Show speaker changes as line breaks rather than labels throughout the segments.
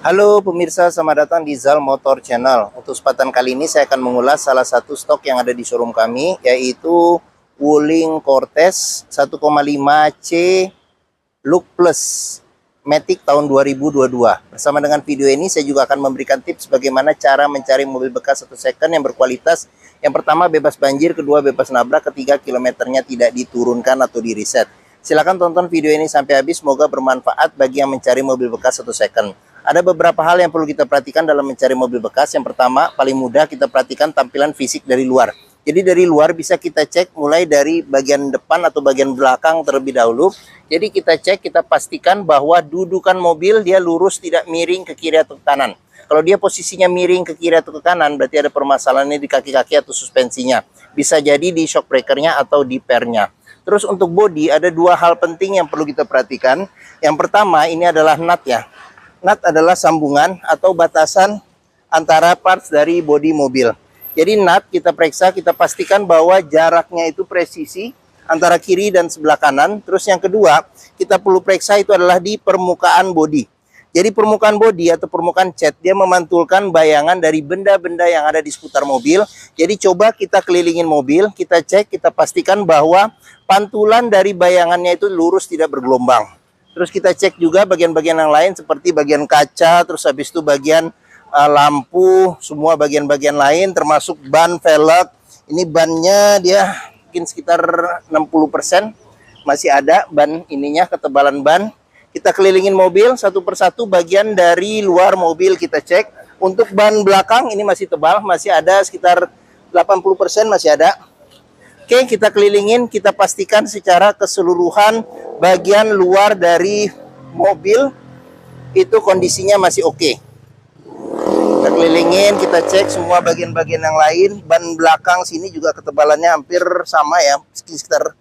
Halo pemirsa, selamat datang di Zal Motor Channel. Untuk kesempatan kali ini saya akan mengulas salah satu stok yang ada di showroom kami, yaitu Wuling Cortez 1,5C Look Plus Matic tahun 2022. Bersama dengan video ini saya juga akan memberikan tips bagaimana cara mencari mobil bekas atau second yang berkualitas. Yang pertama bebas banjir, kedua bebas nabrak, ketiga kilometernya tidak diturunkan atau di reset. Silakan tonton video ini sampai habis, semoga bermanfaat bagi yang mencari mobil bekas atau second. Ada beberapa hal yang perlu kita perhatikan dalam mencari mobil bekas. Yang pertama, paling mudah kita perhatikan tampilan fisik dari luar. Jadi dari luar bisa kita cek mulai dari bagian depan atau bagian belakang terlebih dahulu. Jadi kita cek, kita pastikan bahwa dudukan mobil dia lurus, tidak miring ke kiri atau ke kanan. Kalau dia posisinya miring ke kiri atau ke kanan, berarti ada permasalahannya di kaki-kaki atau suspensinya. Bisa jadi di shock breakernya atau di pernya. Terus untuk bodi ada dua hal penting yang perlu kita perhatikan. Yang pertama ini adalah nut ya. Nut adalah sambungan atau batasan antara parts dari bodi mobil. Jadi nut kita periksa, kita pastikan bahwa jaraknya itu presisi antara kiri dan sebelah kanan. Terus yang kedua, kita perlu periksa itu adalah di permukaan bodi. Jadi permukaan bodi atau permukaan cat, dia memantulkan bayangan dari benda-benda yang ada di seputar mobil. Jadi coba kita kelilingin mobil, kita cek, kita pastikan bahwa pantulan dari bayangannya itu lurus, tidak bergelombang. Terus kita cek juga bagian-bagian yang lain seperti bagian kaca, terus habis itu bagian lampu, semua bagian-bagian lain termasuk ban, velg. Ini bannya dia mungkin sekitar 60% masih ada ban ininya, ketebalan ban. Kita kelilingin mobil satu persatu bagian dari luar mobil kita cek. Untuk ban belakang ini masih tebal, masih ada sekitar 80% masih ada. Oke, kita kelilingin, kita pastikan secara keseluruhan bagian luar dari mobil itu kondisinya masih oke. Kita kelilingin, kita cek semua bagian-bagian yang lain. Ban belakang sini juga ketebalannya hampir sama ya, sekitar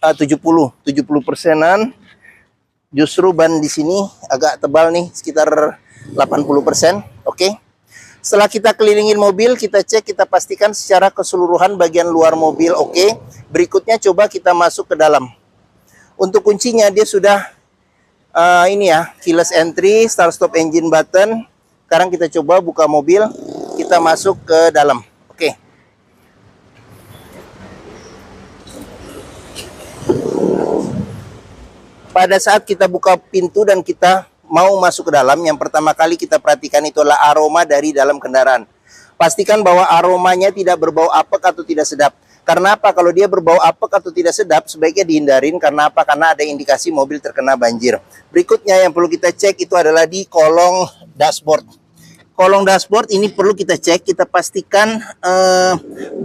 70%-an. Justru ban di sini agak tebal nih, sekitar 80%. Oke. Setelah kita kelilingin mobil, kita cek, kita pastikan secara keseluruhan bagian luar mobil oke. Berikutnya coba kita masuk ke dalam. Untuk kuncinya dia sudah ini ya, keyless entry, start stop engine button. Sekarang kita coba buka mobil, kita masuk ke dalam. Oke. Pada saat kita buka pintu dan kita mau masuk ke dalam, yang pertama kali kita perhatikan itu adalah aroma dari dalam kendaraan. Pastikan bahwa aromanya tidak berbau apek atau tidak sedap. Karena apa? Kalau dia berbau apek atau tidak sedap, sebaiknya dihindarin. Karena apa? Karena ada indikasi mobil terkena banjir. Berikutnya yang perlu kita cek itu adalah di kolong dashboard. Kolong dashboard ini perlu kita cek, kita pastikan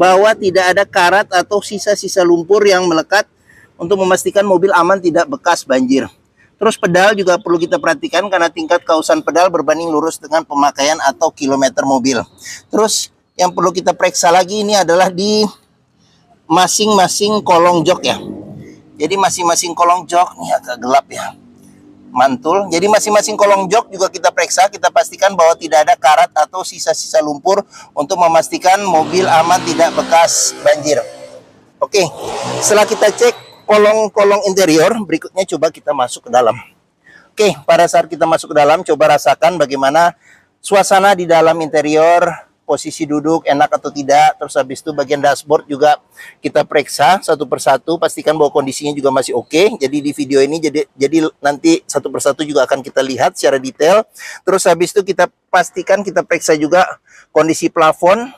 bahwa tidak ada karat atau sisa-sisa lumpur yang melekat untuk memastikan mobil aman tidak bekas banjir. Terus pedal juga perlu kita perhatikan karena tingkat kausan pedal berbanding lurus dengan pemakaian atau kilometer mobil. Terus yang perlu kita periksa lagi ini adalah di masing-masing kolong jok ya. Jadi masing-masing kolong jok, ini agak gelap ya, mantul. Jadi masing-masing kolong jok juga kita periksa, kita pastikan bahwa tidak ada karat atau sisa-sisa lumpur untuk memastikan mobil aman tidak bekas banjir. Oke, setelah kita cek kolong-kolong interior, berikutnya coba kita masuk ke dalam. Oke, pada saat kita masuk ke dalam, coba rasakan bagaimana suasana di dalam interior, posisi duduk enak atau tidak. Terus habis itu bagian dashboard juga kita periksa satu persatu, pastikan bahwa kondisinya juga masih oke. Jadi di video ini jadi nanti satu persatu juga akan kita lihat secara detail. Terus habis itu kita pastikan, kita periksa juga kondisi plafon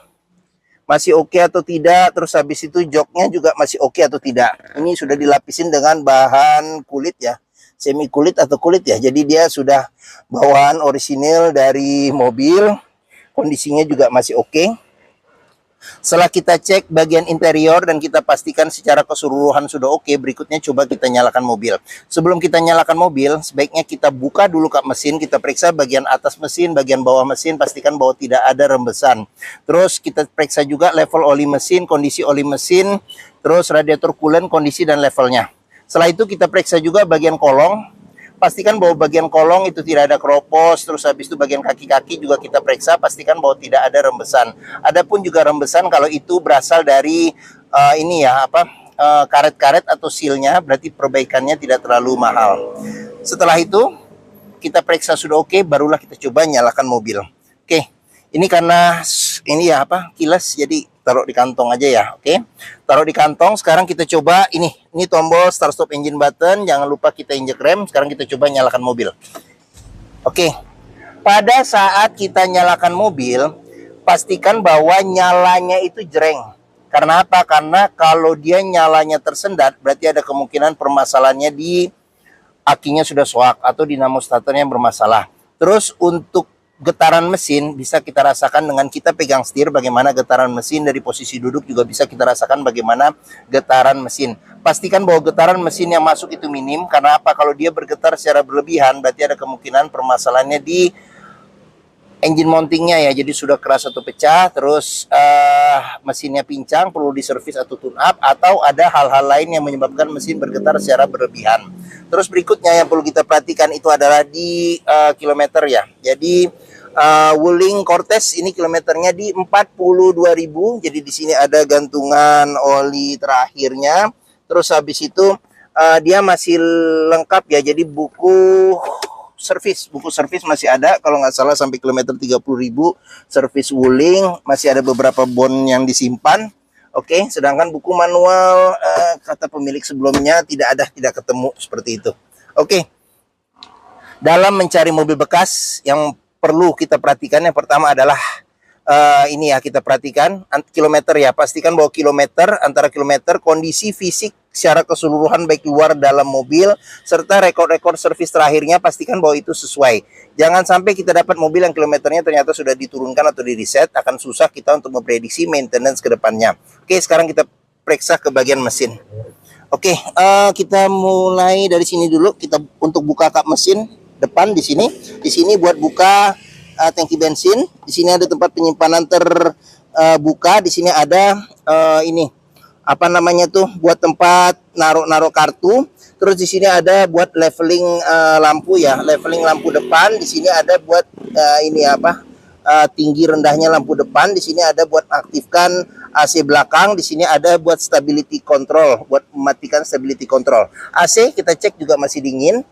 masih oke atau tidak. Terus habis itu joknya juga masih oke atau tidak. Ini sudah dilapisin dengan bahan kulit ya, semi kulit atau kulit ya. Jadi dia sudah bawaan orisinil dari mobil. Kondisinya juga masih oke. Setelah kita cek bagian interior dan kita pastikan secara keseluruhan sudah oke, berikutnya coba kita nyalakan mobil. Sebelum kita nyalakan mobil, sebaiknya kita buka dulu kap mesin, kita periksa bagian atas mesin, bagian bawah mesin, pastikan bahwa tidak ada rembesan. Terus kita periksa juga level oli mesin, kondisi oli mesin, terus radiator coolant, kondisi dan levelnya. Setelah itu kita periksa juga bagian kolong. Pastikan bahwa bagian kolong itu tidak ada keropos. Terus habis itu bagian kaki-kaki juga kita periksa, pastikan bahwa tidak ada rembesan. Adapun juga rembesan kalau itu berasal dari ini ya, karet-karet atau sealnya, berarti perbaikannya tidak terlalu mahal. Setelah itu kita periksa sudah oke, barulah kita coba nyalakan mobil. Oke, ini karena ini ya kilas, jadi taruh di kantong aja ya. Oke, taruh di kantong. Sekarang kita coba ini tombol start stop engine button. Jangan lupa kita injek rem. Sekarang kita coba nyalakan mobil. Oke, pada saat kita nyalakan mobil, pastikan bahwa nyalanya itu jreng. Karena apa? Karena kalau dia nyalanya tersendat, berarti ada kemungkinan permasalahannya di akinya sudah soak atau dinamo starternya bermasalah. Terus untuk getaran mesin bisa kita rasakan dengan kita pegang setir, bagaimana getaran mesin. Dari posisi duduk juga bisa kita rasakan bagaimana getaran mesin. Pastikan bahwa getaran mesin yang masuk itu minim. Karena apa? Kalau dia bergetar secara berlebihan, berarti ada kemungkinan permasalahannya di engine mountingnya ya, jadi sudah keras atau pecah, terus mesinnya pincang, perlu diservis atau tune up, atau ada hal-hal lain yang menyebabkan mesin bergetar secara berlebihan. Terus berikutnya yang perlu kita perhatikan itu adalah di kilometer ya. Jadi Wuling Cortez ini kilometernya di 42.000. Jadi di sini ada gantungan oli terakhirnya. Terus habis itu dia masih lengkap ya. Jadi buku servis masih ada, kalau nggak salah sampai kilometer 30.000 servis Wuling, masih ada beberapa bon yang disimpan. Oke, sedangkan buku manual kata pemilik sebelumnya tidak ketemu seperti itu. Oke, dalam mencari mobil bekas yang perlu kita perhatikan yang pertama adalah ini ya, kita perhatikan kilometer ya. Pastikan bahwa antara kilometer, kondisi fisik secara keseluruhan baik luar dalam mobil, serta rekor-rekor servis terakhirnya, pastikan bahwa itu sesuai. Jangan sampai kita dapat mobil yang kilometernya ternyata sudah diturunkan atau di reset, akan susah kita untuk memprediksi maintenance ke depannya. Oke, sekarang kita periksa ke bagian mesin. Oke, kita mulai dari sini dulu. Kita untuk buka kap mesin depan di sini. Di sini buat buka tangki bensin. Di sini ada tempat penyimpanan terbuka. Di sini ada ini apa namanya tuh, buat tempat naruh kartu. Terus di sini ada buat leveling lampu ya, leveling lampu depan. Di sini ada buat ini tinggi rendahnya lampu depan. Di sini ada buat aktifkan AC belakang. Di sini ada buat stability control, buat mematikan stability control. AC kita cek juga masih dingin.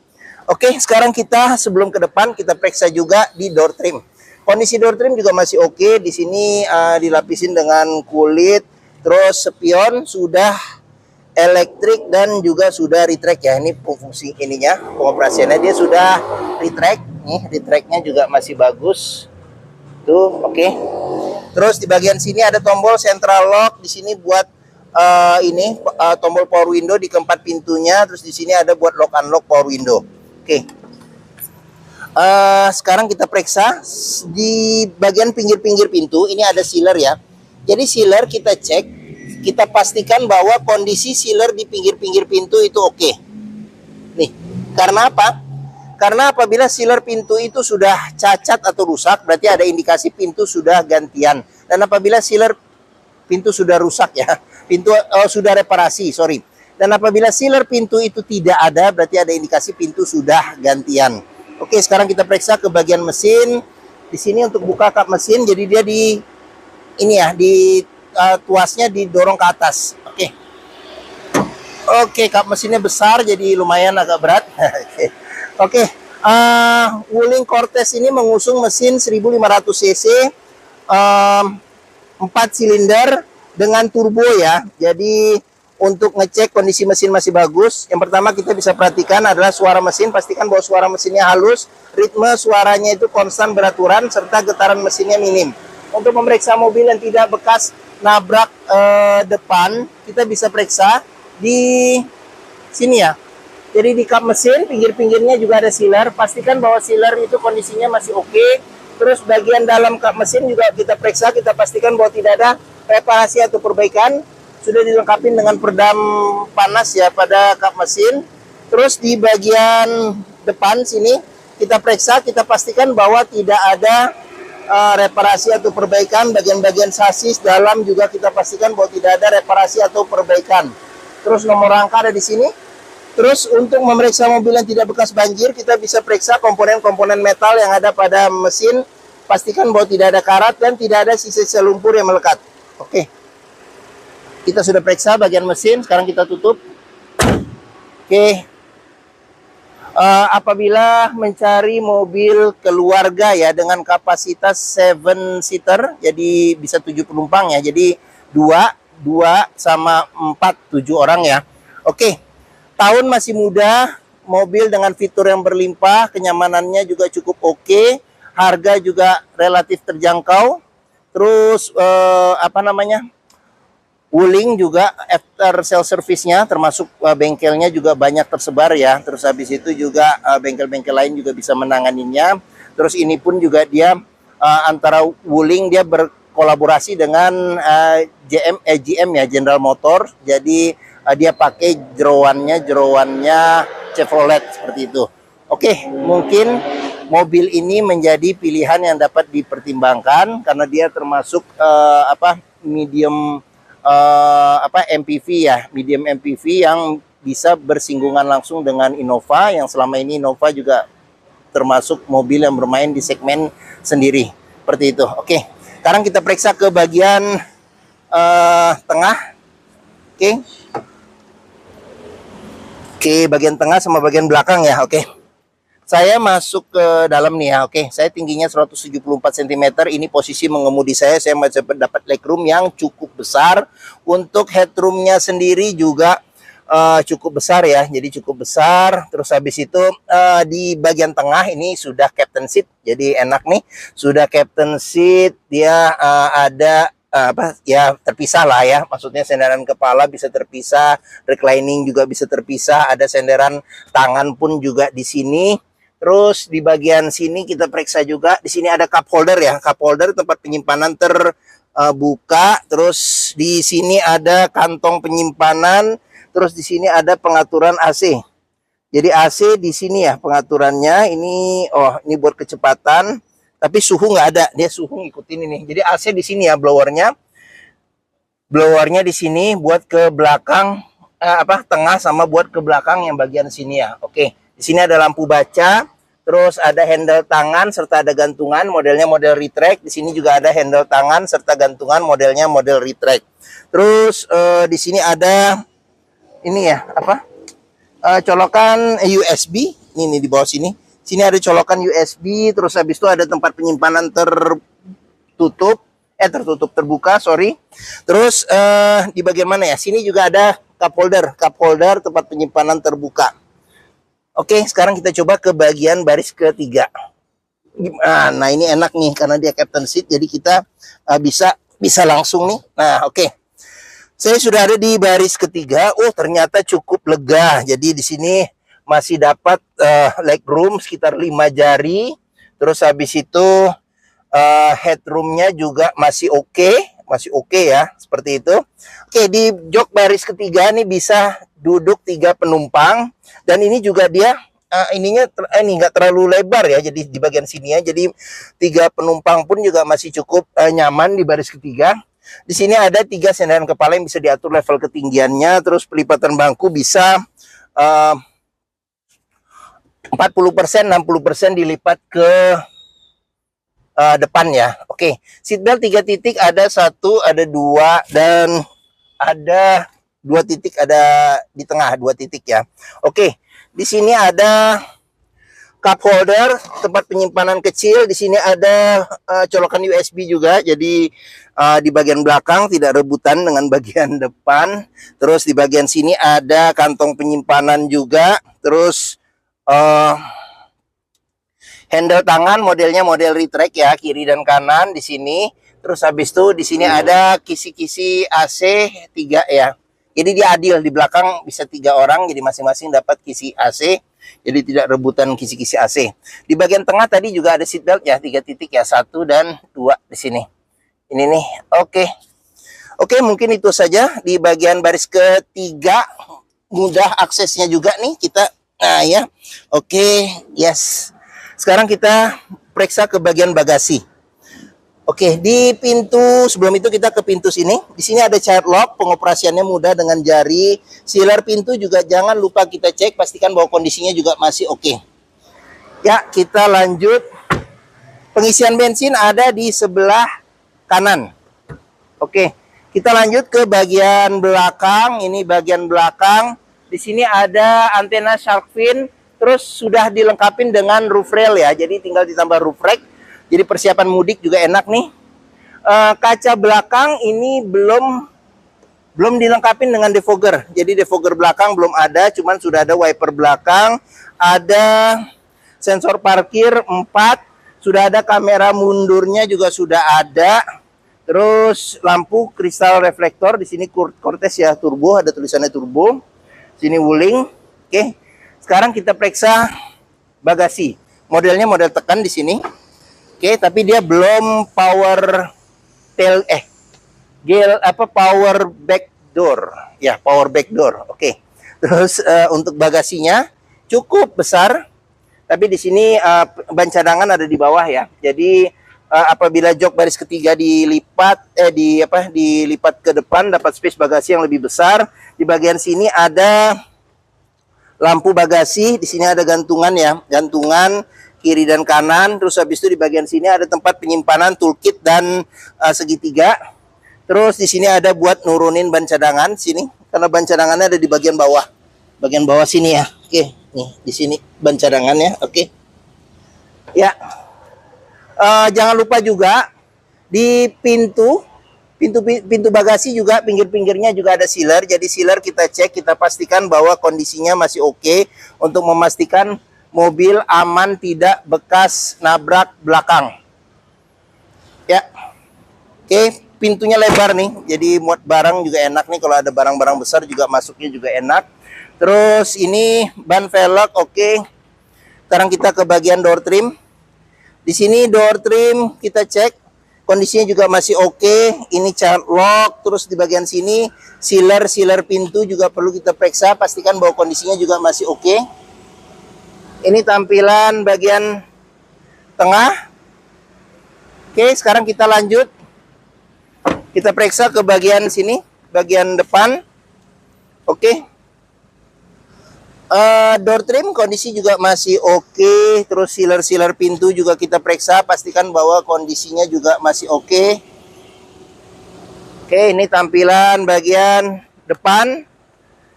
Oke, sekarang kita sebelum ke depan kita periksa juga di door trim. Kondisi door trim juga masih oke. Di sini dilapisin dengan kulit. Terus spion sudah elektrik dan juga sudah retract ya. Ini fungsi ininya, pengoperasiannya dia sudah retract. Nih, retractnya juga masih bagus. Tuh, oke. Terus di bagian sini ada tombol central lock. Di sini buat tombol power window di keempat pintunya. Terus di sini ada buat lock unlock power window. Oke. Sekarang kita periksa di bagian pinggir-pinggir pintu. Ini ada sealer ya. Jadi sealer kita cek, kita pastikan bahwa kondisi sealer di pinggir-pinggir pintu itu oke. Nih, karena apa? Karena apabila sealer pintu itu sudah cacat atau rusak, berarti ada indikasi pintu sudah gantian. Dan apabila sealer pintu sudah rusak ya, sudah reparasi, sorry. Dan apabila sealer pintu itu tidak ada, berarti ada indikasi pintu sudah gantian. Oke, sekarang kita periksa ke bagian mesin. Di sini untuk buka kap mesin, jadi dia tuasnya didorong ke atas. Oke, kap mesinnya besar, jadi lumayan agak berat. Oke, Wuling Cortez ini mengusung mesin 1500 cc, 4 silinder dengan turbo ya. Jadi untuk ngecek kondisi mesin masih bagus, yang pertama kita bisa perhatikan adalah suara mesin. Pastikan bahwa suara mesinnya halus, ritme suaranya itu konstan beraturan, serta getaran mesinnya minim. Untuk memeriksa mobil yang tidak bekas nabrak depan, kita bisa periksa di sini ya. Jadi di kap mesin, pinggir-pinggirnya juga ada sealer. Pastikan bahwa sealer itu kondisinya masih oke. Terus bagian dalam kap mesin juga kita periksa, kita pastikan bahwa tidak ada reparasi atau perbaikan. Sudah dilengkapi dengan peredam panas ya pada kap mesin. Terus di bagian depan sini kita periksa, kita pastikan bahwa tidak ada reparasi atau perbaikan. Bagian-bagian sasis dalam juga kita pastikan bahwa tidak ada reparasi atau perbaikan. Terus nomor rangka ada di sini. Terus untuk memeriksa mobil yang tidak bekas banjir, kita bisa periksa komponen-komponen metal yang ada pada mesin. Pastikan bahwa tidak ada karat dan tidak ada sisa-sisa lumpur yang melekat. Oke, kita sudah periksa bagian mesin. Sekarang kita tutup. Oke, Apabila mencari mobil keluarga ya dengan kapasitas 7 seater, jadi bisa 7 penumpang ya. Jadi 2 sama 4, 7 orang ya. Oke. Tahun masih muda, mobil dengan fitur yang berlimpah, kenyamanannya juga cukup oke, harga juga relatif terjangkau. Terus Wuling juga after sale service-nya termasuk bengkelnya juga banyak tersebar ya. Terus habis itu juga bengkel-bengkel lain juga bisa menanganinya. Terus ini pun juga dia antara Wuling dia berkolaborasi dengan GM ya, General Motors. Jadi dia pakai jeroannya Chevrolet seperti itu. Oke, mungkin mobil ini menjadi pilihan yang dapat dipertimbangkan karena dia termasuk medium MPV ya, medium MPV yang bisa bersinggungan langsung dengan Innova, yang selama ini Innova juga termasuk mobil yang bermain di segmen sendiri seperti itu. Oke, sekarang kita periksa ke bagian tengah. Oke, bagian tengah sama bagian belakang ya. Oke, saya masuk ke dalam nih ya. Oke, saya tingginya 174 cm. Ini posisi mengemudi saya masih dapat legroom yang cukup besar. Untuk headroomnya sendiri juga cukup besar ya. Jadi cukup besar. Terus habis itu di bagian tengah ini sudah captain seat. Jadi enak nih. Sudah captain seat. Dia ada terpisah lah ya. Maksudnya senderan kepala bisa terpisah. Reclining juga bisa terpisah. Ada senderan tangan pun juga di sini. Terus di bagian sini kita periksa juga, di sini ada cup holder ya, cup holder tempat penyimpanan terbuka. Terus di sini ada kantong penyimpanan. Terus di sini ada pengaturan AC. Jadi AC di sini ya pengaturannya. Ini ini buat kecepatan, tapi suhu nggak ada. Dia suhu ngikutin ini. Jadi AC di sini ya blowernya. Blowernya di sini buat ke belakang tengah sama buat ke belakang yang bagian sini ya. Oke. Di sini ada lampu baca. Terus ada handle tangan serta ada gantungan, modelnya model retract. Di sini juga ada handle tangan serta gantungan, modelnya model retract. Terus di sini ada ini ya, colokan USB. Ini di bawah sini. Sini ada colokan USB, terus habis itu ada tempat penyimpanan tertutup terbuka, sorry. Terus di bagian mana ya? Sini juga ada cup holder tempat penyimpanan terbuka. Oke, sekarang kita coba ke bagian baris ketiga. Nah, ini enak nih karena dia captain seat, jadi kita bisa langsung nih. Nah, oke. Saya sudah ada di baris ketiga. Oh, ternyata cukup lega. Jadi di sini masih dapat legroom sekitar 5 jari. Terus habis itu headroomnya juga masih oke ya, seperti itu. Oke, di jok baris ketiga nih bisa duduk 3 penumpang. Dan ini juga dia ininya nggak terlalu lebar ya, jadi di bagian sini ya. Jadi 3 penumpang pun juga masih cukup nyaman di baris ketiga. Di sini ada 3 senderan kepala yang bisa diatur level ketinggiannya. Terus pelipatan bangku bisa 40%, 60% dilipat ke depan ya. Oke, seatbelt 3 titik, ada 1, ada 2, dan ada 2 titik, ada di tengah 2 titik ya. Oke, di sini ada cup holder, tempat penyimpanan kecil. Di sini ada colokan USB juga. Jadi di bagian belakang tidak rebutan dengan bagian depan. Terus di bagian sini ada kantong penyimpanan juga. Terus handle tangan modelnya model retract ya, kiri dan kanan di sini. Terus habis itu di sini ada kisi-kisi AC 3 ya. Jadi dia adil, di belakang bisa 3 orang, jadi masing-masing dapat kisi AC. Jadi tidak rebutan kisi-kisi AC. Di bagian tengah tadi juga ada seatbelt ya, 3 titik ya, 1 dan 2 di sini. Ini nih, oke. Oke, mungkin itu saja di bagian baris ketiga. Mudah aksesnya juga nih kita. Nah ya, oke, yes. Sekarang kita periksa ke bagian bagasi. Oke, di pintu sebelum itu kita ke pintu sini. Di sini ada child lock, pengoperasiannya mudah dengan jari. Sealer pintu juga jangan lupa kita cek, pastikan bahwa kondisinya juga masih oke. Ya, kita lanjut. Pengisian bensin ada di sebelah kanan. Oke, kita lanjut ke bagian belakang. Ini bagian belakang. Di sini ada antena shark fin. Terus sudah dilengkapi dengan roof rail ya, jadi tinggal ditambah roof rack. Jadi persiapan mudik juga enak nih. Kaca belakang ini belum dilengkapi dengan defogger. Jadi defogger belakang belum ada, cuman sudah ada wiper belakang, ada sensor parkir 4, sudah ada kamera mundurnya juga sudah ada. Terus lampu kristal reflektor di sini Cortez ya, turbo, ada tulisannya turbo. Sini Wuling. Oke. Sekarang kita periksa bagasi. Modelnya model tekan di sini. Oke, tapi dia belum power power back door. Ya, power back door. Oke. Terus untuk bagasinya cukup besar. Tapi di sini ban cadangan ada di bawah ya. Jadi apabila jok baris ketiga dilipat dilipat ke depan, dapat space bagasi yang lebih besar. Di bagian sini ada lampu bagasi, di sini ada gantungan ya, gantungan kiri dan kanan. Terus habis itu di bagian sini ada tempat penyimpanan toolkit dan segitiga. Terus di sini ada buat nurunin ban cadangan sini, karena ban cadangannya ada di bagian bawah. Bagian bawah sini ya. Oke, nih di sini ban cadangannya. Oke. Ya. Jangan lupa juga di pintu bagasi juga pinggir-pinggirnya juga ada sealer. Jadi sealer kita cek, kita pastikan bahwa kondisinya masih oke untuk memastikan mobil aman, tidak bekas nabrak belakang. Ya. Oke, pintunya lebar nih. Jadi muat barang juga enak nih, kalau ada barang-barang besar juga masuknya juga enak. Terus ini ban velg oke. Sekarang kita ke bagian door trim. Di sini door trim kita cek kondisinya juga masih oke. Ini child lock. Terus di bagian sini sealer pintu juga perlu kita periksa, pastikan bahwa kondisinya juga masih oke. Ini tampilan bagian tengah. Oke, sekarang kita lanjut. Kita periksa ke bagian sini, bagian depan. Oke. Door trim kondisi juga masih oke. Terus sealer pintu juga kita periksa, pastikan bahwa kondisinya juga masih oke. Oke, ini tampilan bagian depan.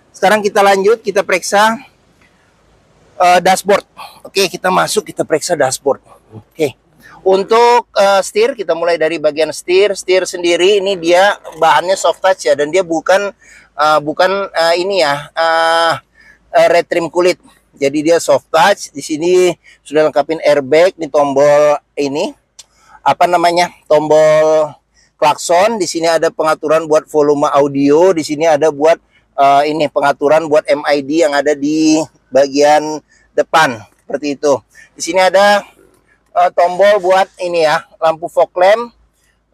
Sekarang kita lanjut, kita periksa dashboard. Oke, kita masuk, kita periksa dashboard. Oke, untuk setir, kita mulai dari bagian setir. Setir sendiri ini dia bahannya soft touch ya, dan dia bukan ini ya, red trim kulit. Jadi dia soft touch. Di sini sudah lengkapin airbag, di tombol ini apa namanya? Tombol klakson. Di sini ada pengaturan buat volume audio. Di sini ada buat ini pengaturan buat MID yang ada di bagian depan seperti itu. Di sini ada tombol buat ini ya, lampu fog lamp.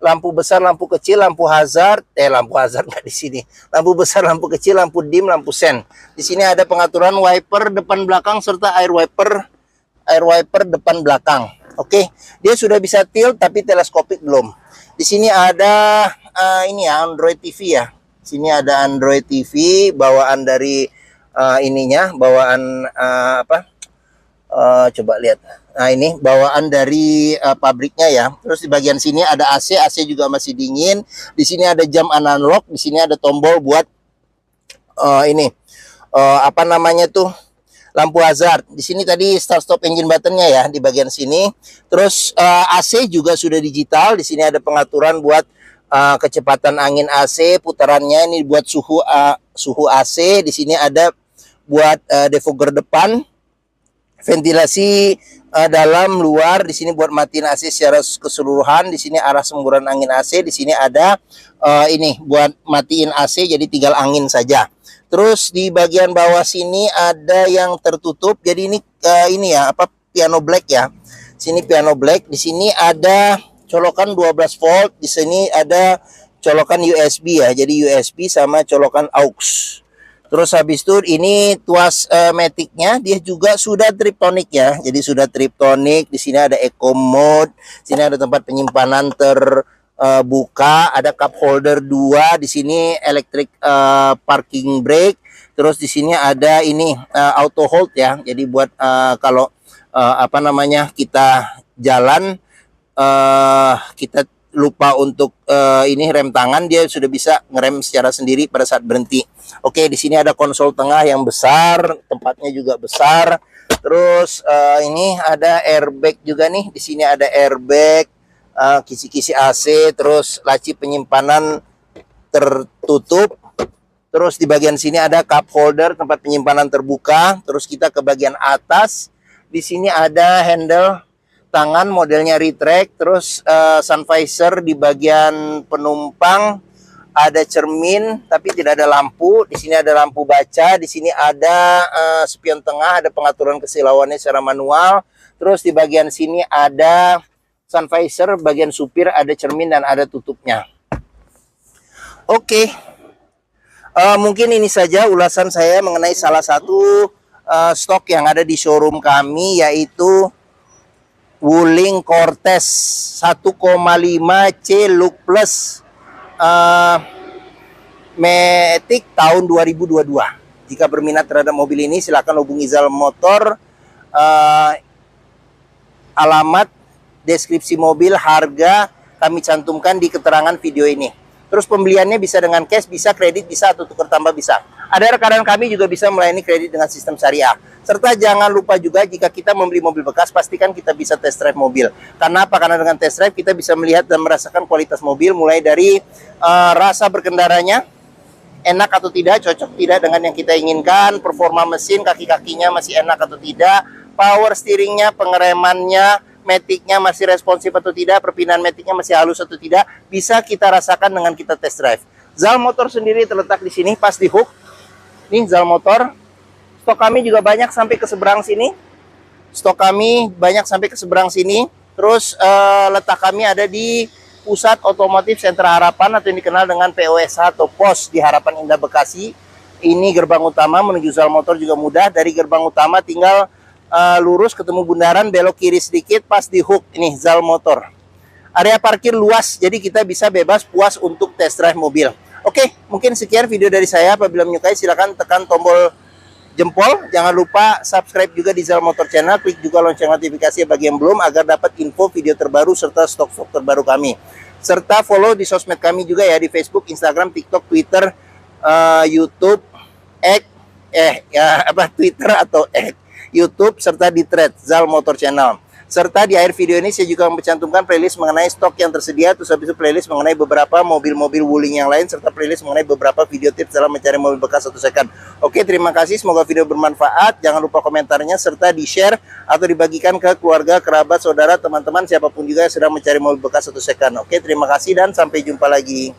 Lampu besar, lampu kecil, lampu hazard. Lampu hazard nggak di sini. Lampu besar, lampu kecil, lampu dim, lampu sen. Di sini ada pengaturan wiper depan belakang serta air wiper depan belakang. Oke, dia sudah bisa tilt tapi teleskopik belum. Di sini ada ini ya, Android TV ya. Sini ada Android TV bawaan dari bawaan coba lihat. Nah, ini bawaan dari pabriknya ya. Terus di bagian sini ada AC juga masih dingin. Di sini ada jam analog, di sini ada tombol buat lampu hazard. Di sini tadi start stop engine buttonnya ya di bagian sini. Terus AC juga sudah digital. Di sini ada pengaturan buat kecepatan angin AC, putarannya ini buat suhu AC. Di sini ada buat defogger depan, ventilasi dalam luar. Di sini buat matiin AC secara keseluruhan. Di sini arah semburan angin AC. Di sini ada ini buat matiin AC, jadi tinggal angin saja. Terus di bagian bawah sini ada yang tertutup. Jadi ini piano black ya. Sini piano black. Di sini ada colokan 12 volt. Di sini ada colokan USB ya. Jadi USB sama colokan aux. Terus habis itu ini tuas maticnya dia juga sudah triptonic ya. Jadi sudah triptonic. Di sini ada eco mode. Sini ada tempat penyimpanan terbuka. Ada cup holder 2. Di sini electric parking brake. Terus di sini ada ini auto hold ya. Jadi buat kalau kita jalan kita lupa untuk ini rem tangan, dia sudah bisa ngerem secara sendiri pada saat berhenti. Oke, di sini ada konsol tengah yang besar, tempatnya juga besar. Terus ini ada airbag juga nih. Di sini ada airbag, kisi-kisi AC, terus laci penyimpanan tertutup. Terus di bagian sini ada cup holder, tempat penyimpanan terbuka. Terus kita ke bagian atas. Di sini ada handle tangan modelnya retract. Terus sun visor di bagian penumpang. Ada cermin tapi tidak ada lampu. Di sini ada lampu baca. Di sini ada spion tengah, ada pengaturan kesilauannya secara manual. Terus di bagian sini ada sun visor, bagian supir ada cermin dan ada tutupnya. Oke. Mungkin ini saja ulasan saya mengenai salah satu stok yang ada di showroom kami, yaitu Wuling Cortez 1,5 C Look Plus Matic tahun 2022. Jika berminat terhadap mobil ini, silakan hubungi Zal Motor. Alamat, deskripsi mobil, harga kami cantumkan di keterangan video ini. Terus pembeliannya bisa dengan cash, bisa kredit, bisa atau tukar tambah bisa. Ada rekan kami juga bisa melayani kredit dengan sistem syariah. Serta jangan lupa juga jika kita membeli mobil bekas, pastikan kita bisa test drive mobil. Karena apa? Karena dengan test drive kita bisa melihat dan merasakan kualitas mobil, mulai dari rasa berkendaranya, enak atau tidak, cocok tidak dengan yang kita inginkan, performa mesin, kaki-kakinya masih enak atau tidak, power steeringnya, pengeremannya, Matic-nya masih responsif atau tidak, perpindahan Matic-nya masih halus atau tidak, bisa kita rasakan dengan kita test drive. Zal Motor sendiri terletak di sini, pas di hook. Nih Zal Motor. Stok kami juga banyak sampai ke seberang sini. Terus letak kami ada di Pusat Otomotif Sentra Harapan atau yang dikenal dengan POSH atau POS di Harapan Indah Bekasi. Ini gerbang utama menuju Zal Motor juga mudah. Dari gerbang utama tinggal lurus ketemu bundaran, belok kiri sedikit pas di hook ini Zal Motor. Area parkir luas, jadi kita bisa bebas puas untuk test drive mobil. Oke, mungkin sekian video dari saya. Apabila menyukai silakan tekan tombol jempol. Jangan lupa subscribe juga di Zal Motor Channel, klik juga lonceng notifikasi bagi yang belum agar dapat info video terbaru serta stok-stok terbaru kami. Serta follow di sosmed kami juga ya, di Facebook, Instagram, TikTok, Twitter, YouTube, Twitter atau YouTube, serta di thread Zal Motor Channel. Serta di akhir video ini saya juga mencantumkan playlist mengenai stok yang tersedia, terus habis itu playlist mengenai beberapa mobil-mobil Wuling yang lain, serta playlist mengenai beberapa video tips dalam mencari mobil bekas atau second. Oke, terima kasih, semoga video bermanfaat. Jangan lupa komentarnya serta di-share atau dibagikan ke keluarga, kerabat, saudara, teman-teman, siapapun juga yang sedang mencari mobil bekas atau second. Oke, terima kasih dan sampai jumpa lagi.